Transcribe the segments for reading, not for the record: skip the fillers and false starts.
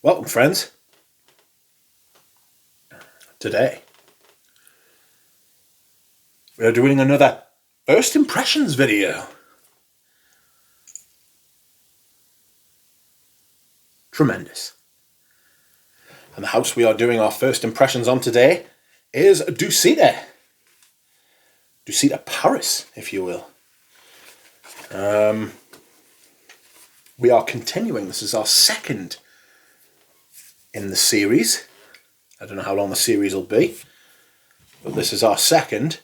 Welcome, friends. Today we are doing another first impressions video. Tremendous. And the house we are doing our first impressions on today is Dusita Paris, if you will. We are continuing. This is our second in the series. I don't know how long the series will be, but this is our second.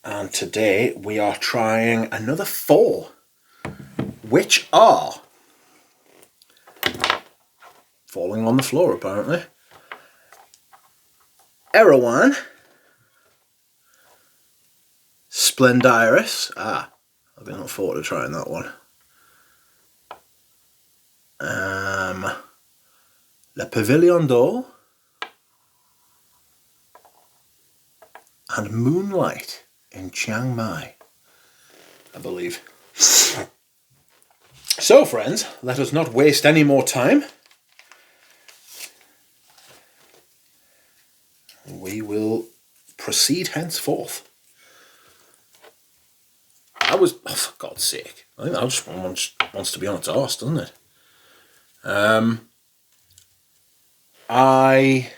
And today we are trying another 4, which are falling on the floor apparently. Erawan, Splendirus. I've been looking forward to trying that one. The Pavilion D'Or and Moonlight in Chiang Mai, I believe. So, friends, let us not waste any more time. We will proceed henceforth. For God's sake, I think that just wants to be on its arse, doesn't it? I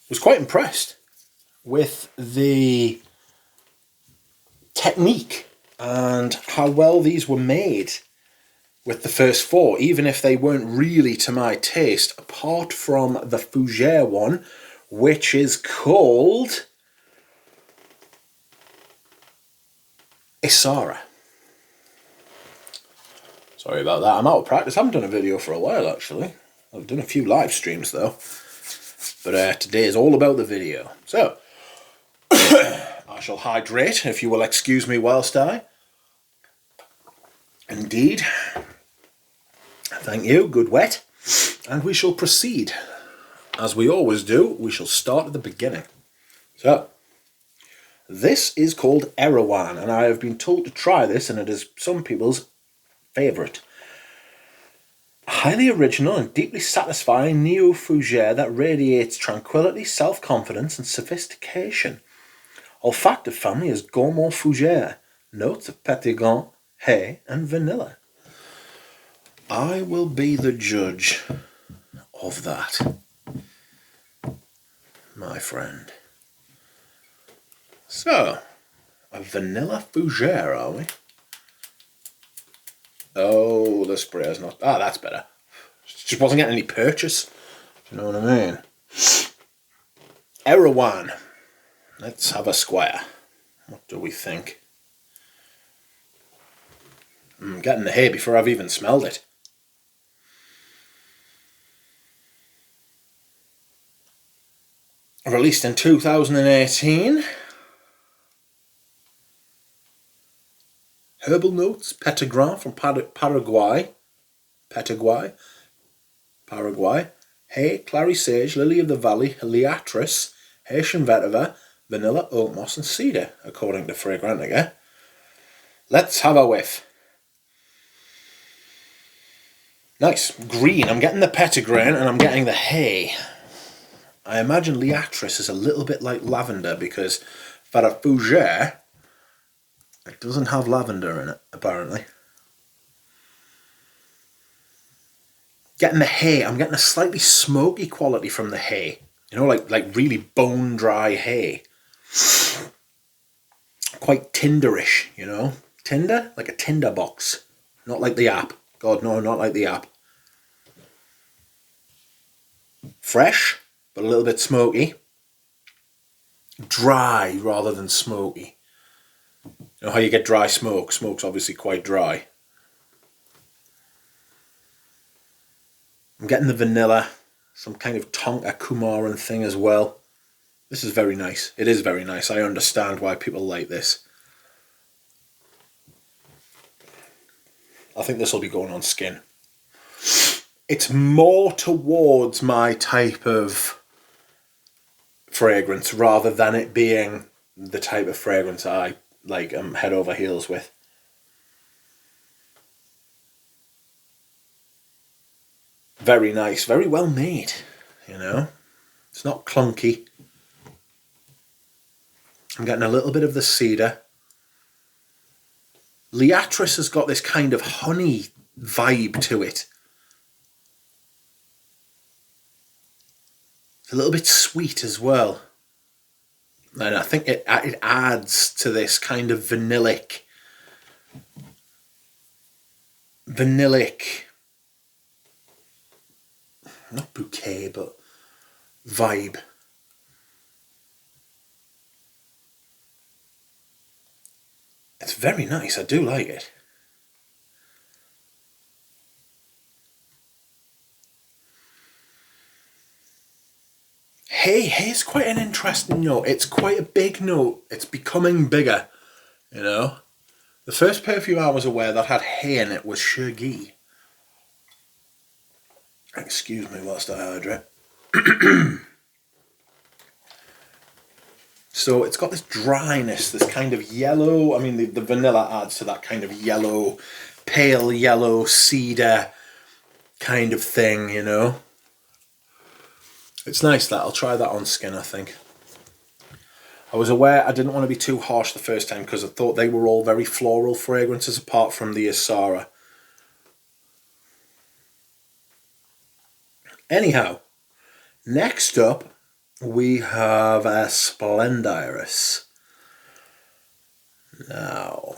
was quite impressed with the technique and how well these were made with the first 4, even if they weren't really to my taste, apart from the fougere one, which is called Isara. Sorry about that, I'm out of practice. I haven't done a video for a while actually. I've done a few live streams though. But today is all about the video. So, I shall hydrate, if you will excuse me whilst I. Indeed. Thank you, good wet. And we shall proceed. As we always do, we shall start at the beginning. So, this is called Erawan, and I have been told to try this, and it is some people's favourite. Highly original and deeply satisfying neo-fougere that radiates tranquility, self-confidence and sophistication. Olfactive family is gourmand fougere, notes of pétillant, hay and vanilla. I will be the judge of that, my friend. So, a vanilla fougere, are we? Oh, the spray is not... that's better. Just wasn't getting any purchase. Do you know what I mean? Erawan. Let's have a square. What do we think? I'm getting the hay before I've even smelled it. Released in 2018. Herbal notes, Petitgrain from Paraguay. Hay, clary sage, lily of the valley, liatris, Haitian vetiver, vanilla, oak moss and cedar, according to Fragrantica. Let's have a whiff. Nice, green. I'm getting the Petitgrain and I'm getting the hay. I imagine liatris is a little bit like lavender because for a fougere, it doesn't have lavender in it, apparently. Getting the hay, I'm getting a slightly smoky quality from the hay. You know, like really bone dry hay. Quite tinderish, you know. Tinder? Like a tinder box. Not like the app. God, no, not like the app. Fresh, but a little bit smoky. Dry rather than smoky. You know how you get dry smoke? Smoke's obviously quite dry. I'm getting the vanilla, some kind of Tonka Kumaran thing as well. This is very nice. It is very nice. I understand why people like this. I think this will be going on skin. It's more towards my type of fragrance rather than it being the type of fragrance I like head over heels with. Very nice, very well made, you know. It's not clunky. I'm getting a little bit of the cedar. Liatris has got this kind of honey vibe to it. It's a little bit sweet as well. And I think it adds to this kind of vanillic, not bouquet, but vibe. It's very nice. I do like it. Hay's quite an interesting note. It's quite a big note. It's becoming bigger, you know. The first perfume I was aware that had hay in it was Shergi. Excuse me whilst I hydrate. So it's got this dryness, this kind of yellow. I mean, the vanilla adds to that kind of yellow, pale yellow cedar kind of thing, you know. It's nice that. I'll try that on skin, I think. I was aware I didn't want to be too harsh the first time because I thought they were all very floral fragrances apart from the Isara. Anyhow, next up we have a Splendirus. Now,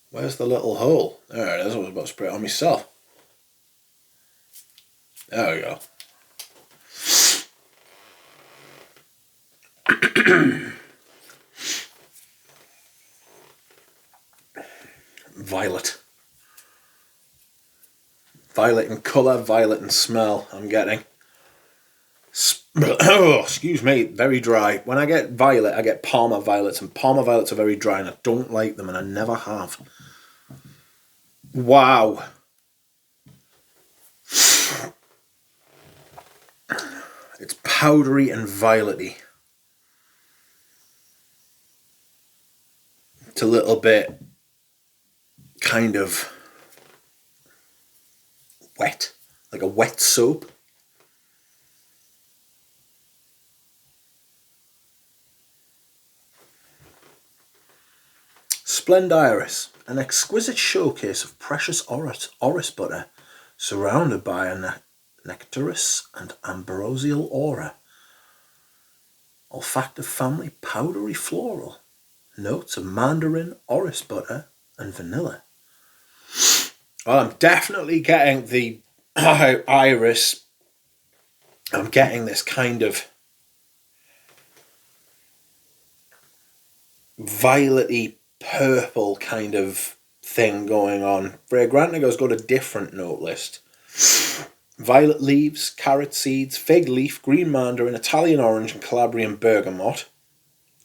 where's the little hole? There it is. I was about to spray it on myself. There we go. Violet. Violet in colour, violet in smell, I'm getting. Oh, excuse me, very dry. When I get violet, I get Parma violets, and Parma violets are very dry, and I don't like them, and I never have. Wow. It's powdery and violety. It's a little bit kind of wet, like a wet soap. Splendirus, an exquisite showcase of precious orris butter surrounded by a nectarous and ambrosial aura. Olfactive family, powdery floral. Notes of mandarin, orris butter and vanilla. Well, I'm definitely getting the iris. I'm getting this kind of violety purple kind of thing going on. Fragrantigo's got a different note list. Violet leaves, carrot seeds, fig leaf, green mandarin, Italian orange and Calabrian bergamot.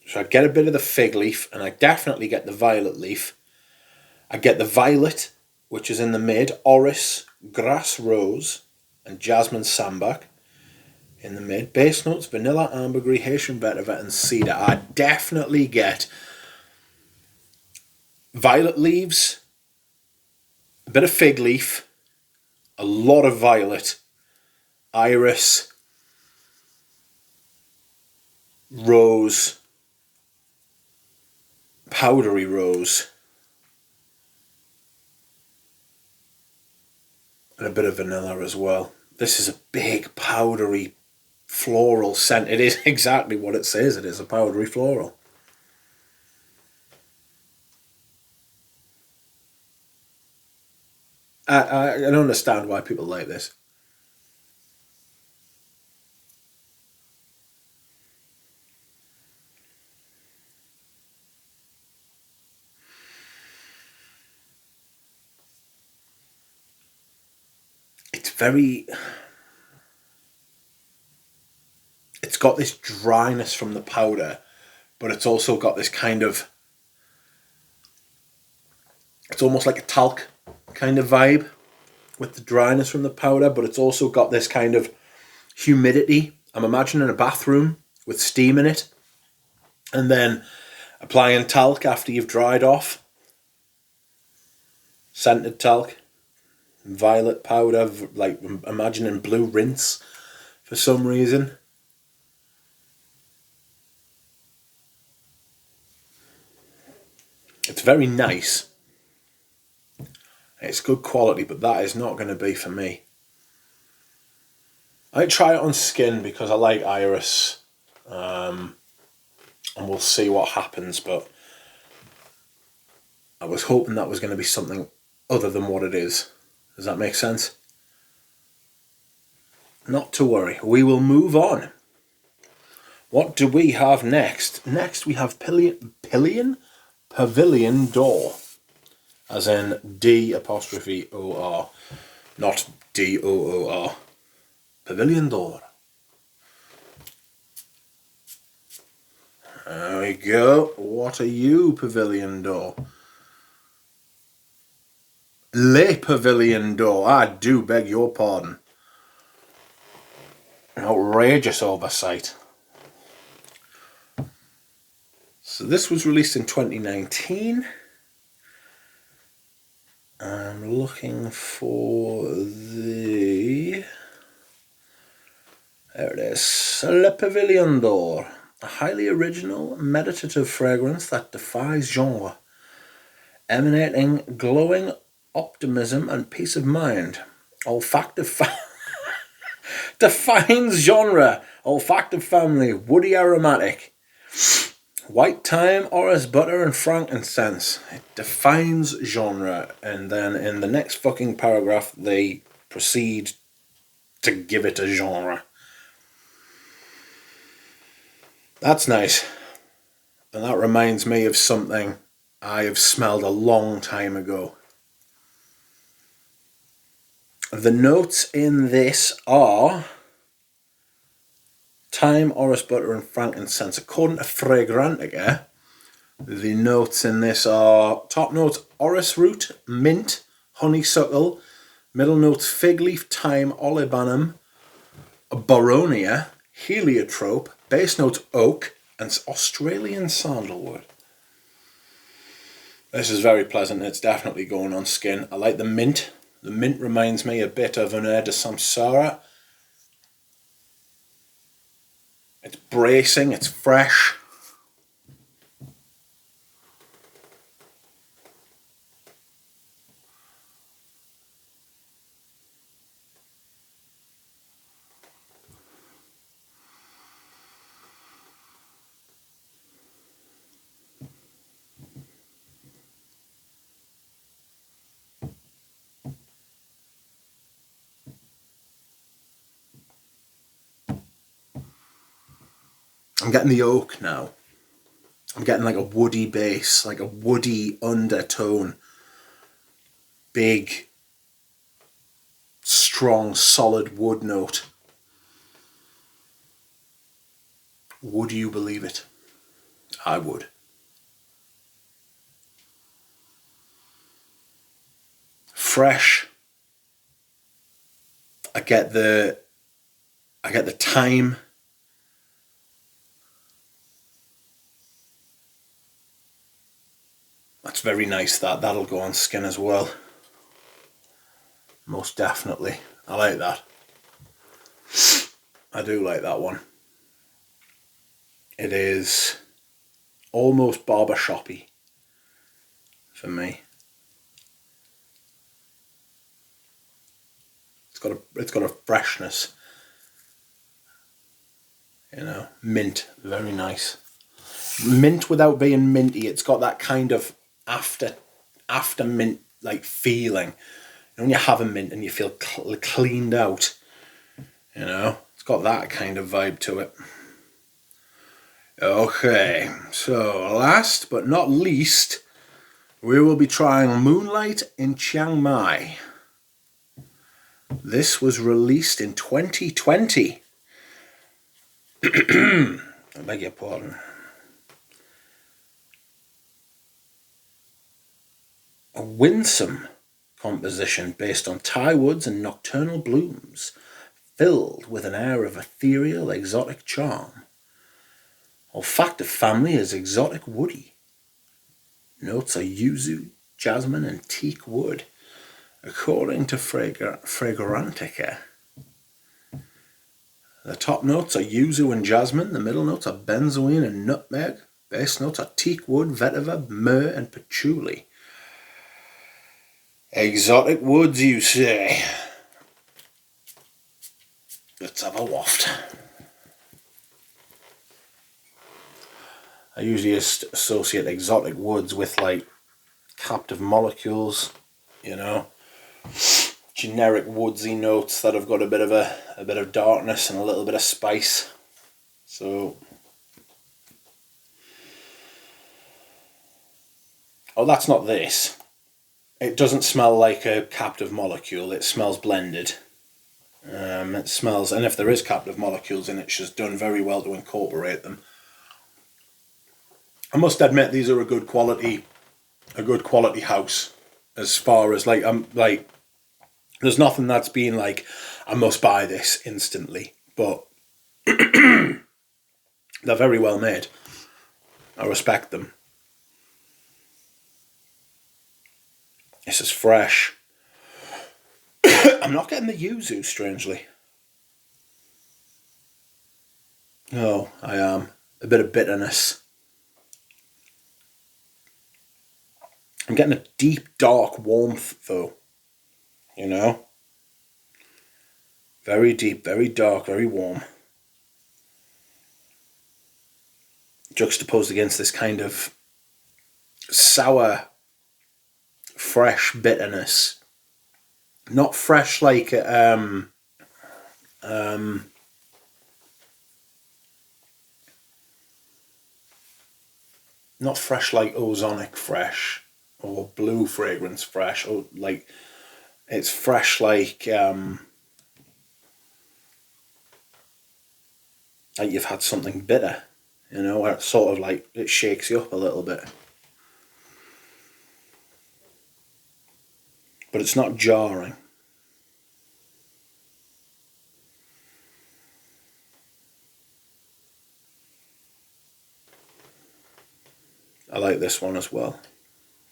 So I get a bit of the fig leaf and I definitely get the violet leaf. I get the violet, which is in the mid, orris, grass rose and jasmine sambac in the mid. Base notes, vanilla, ambergris, Haitian vetiver and cedar. I definitely get violet leaves, a bit of fig leaf, a lot of violet, iris, rose, powdery rose, and a bit of vanilla as well. This is a big powdery floral scent. It is exactly what it says. It is a powdery floral. I don't understand why people like this. It's got this dryness from the powder, but it's also got this kind of, it's almost like a talc kind of vibe with the dryness from the powder, but it's also got this kind of humidity. I'm imagining a bathroom with steam in it, and then Applying talc after you've dried off. Scented talc. Violet powder, like imagining blue rinse for some reason. It's very nice. It's good quality, but that is not going to be for me. I might try it on skin because I like iris, and we'll see what happens, but I was hoping that was going to be something other than what it is. Does that make sense? Not to worry, we will move on. What do we have next? Next we have Pavillon D'Or, as in D''O''R, not D''O''R. Pavillon D'Or. There we go. What are you, Pavillon D'Or? Le Pavillon D'Or. I do beg your pardon. An outrageous oversight. So this was released in 2019. I'm looking for the... There it is. Le Pavillon D'Or. A highly original, meditative fragrance that defies genre, emanating glowing optimism and peace of mind. Defines genre. Olfactive family. Woody aromatic. White thyme, orris butter and frankincense. It defines genre. And then in the next fucking paragraph they proceed to give it a genre. That's nice. And that reminds me of something I have smelled a long time ago. The notes in this are thyme, orris butter and frankincense. According to Fragrantica, the notes in this are top notes orris root, mint, honeysuckle, middle notes fig leaf, thyme, olibanum, boronia, heliotrope, base notes oak and Australian sandalwood. This is very pleasant. It's definitely going on skin. I like the mint. The mint reminds me a bit of an air de samsara. It's bracing, it's fresh. I'm getting the oak now. I'm getting like a woody base, like a woody undertone. Big, strong, solid wood note. Would you believe it? I would. Fresh. I get the thyme. That's very nice. That'll go on skin as well. Most definitely. I like that. I do like that one. It is almost barbershoppy for me. It's got a freshness. You know, mint, very nice. Mint without being minty. It's got that kind of after mint like feeling. And when you have a mint and you feel cleaned out, you know, it's got that kind of vibe to it. Okay, so last but not least, we will be trying Moonlight in Chiang Mai. This was released in 2020. I beg your pardon. A winsome composition based on Thai woods and nocturnal blooms, filled with an air of ethereal, exotic charm. Olfactive family is exotic woody. Notes are yuzu, jasmine and teak wood. According to Fragrantica, the top notes are yuzu and jasmine, the middle notes are benzoin and nutmeg, base notes are teak wood, vetiver, myrrh and patchouli. Exotic woods, you say? Let's have a waft. I usually associate exotic woods with like captive molecules, you know, generic woodsy notes that have got a bit of darkness and a little bit of spice. So, oh, that's not this. It doesn't smell like a captive molecule. It smells blended. It smells, and if there is captive molecules in it, she's done very well to incorporate them. I must admit, these are a good quality house. As far as like, there's nothing that's been like, I must buy this instantly. But they're very well made. I respect them. This is fresh. I'm not getting the yuzu, strangely. No, I am. A bit of bitterness. I'm getting a deep, dark warmth, though. You know? Very deep, very dark, very warm. Juxtaposed against this kind of sour, fresh bitterness. Not fresh like not fresh like ozonic fresh or blue fragrance fresh, or like it's fresh like you've had something bitter, you know, where it's sort of like it shakes you up a little bit. But it's not jarring. I like this one as well.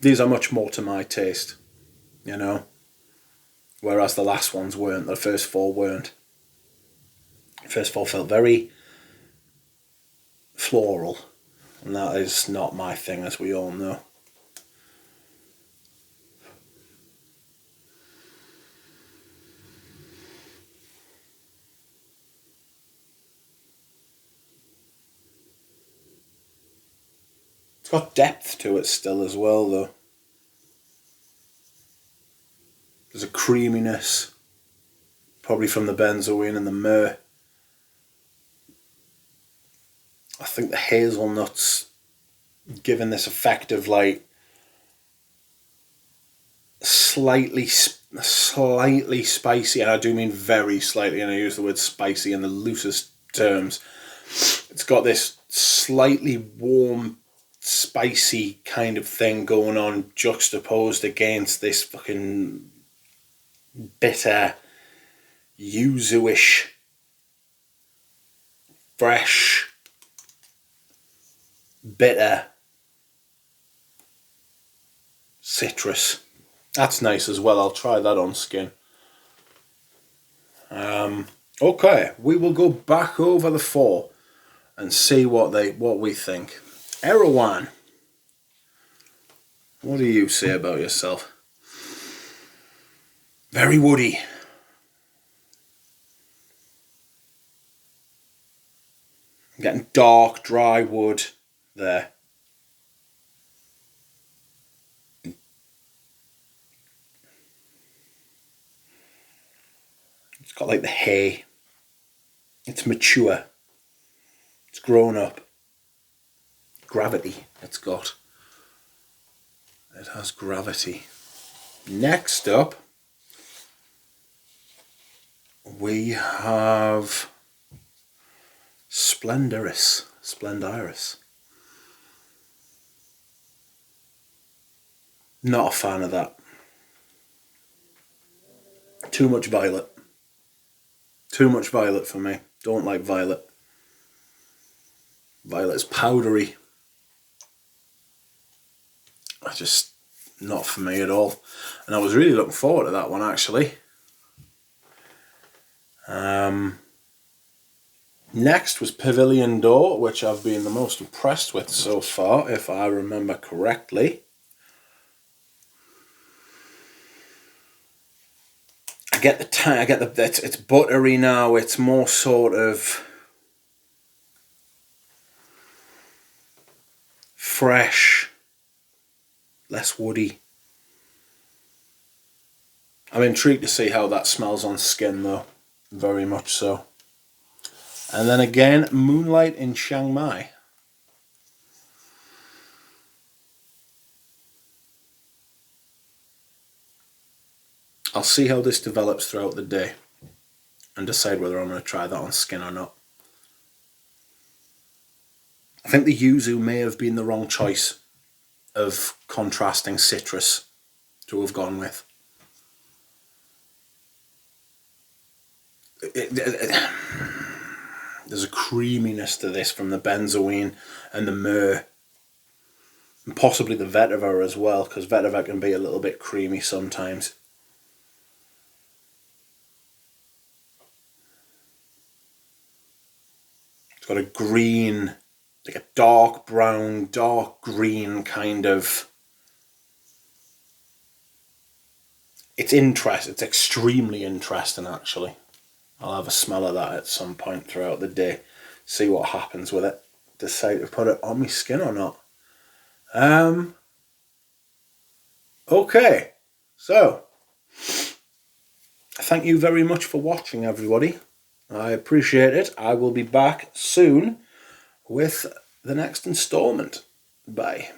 These are much more to my taste, you know, whereas the last ones weren't, the first four weren't. The first four felt very floral, and that is not my thing, as we all know. It's got depth to it still as well, though. There's a creaminess, probably from the benzoin and the myrrh. I think the hazelnuts giving this effect of like slightly spicy, and I do mean very slightly, and I use the word spicy in the loosest terms. It's got this slightly warm, spicy kind of thing going on, juxtaposed against this fucking bitter, yuzu-ish, fresh, bitter citrus. That's nice as well. I'll try that on skin. Okay, we will go back over the four and see what we think. Erawan, what do you say about yourself? Very woody. I'm getting dark, dry wood there. It's got like the hay. It's mature. It's grown up. Gravity it's got. It has gravity. Next up, we have Splendirus. Not a fan of that. Too much violet. Too much violet for me. Don't like violet. Violet's powdery. just not for me at all. And I was really looking forward to that one, actually. Next was Pavilion D'Or, which I've been the most impressed with so far, if I remember correctly. I get the it's buttery now. It's more sort of fresh, less woody. I'm intrigued to see how that smells on skin, though. Very much so. And then again, Moonlight in Chiang Mai. I'll see how this develops throughout the day and decide whether I'm going to try that on skin or not. I think the yuzu may have been the wrong choice of contrasting citrus to have gone with. There's a creaminess to this from the benzoin and the myrrh, and possibly the vetiver as well, because vetiver can be a little bit creamy sometimes. It's got a green, like a dark brown, dark green kind of. It's interesting. It's extremely interesting, actually. I'll have a smell of that at some point throughout the day. See what happens with it. Decide to put it on my skin or not. Okay. So, thank you very much for watching, everybody. I appreciate it. I will be back soon with the next installment. Bye.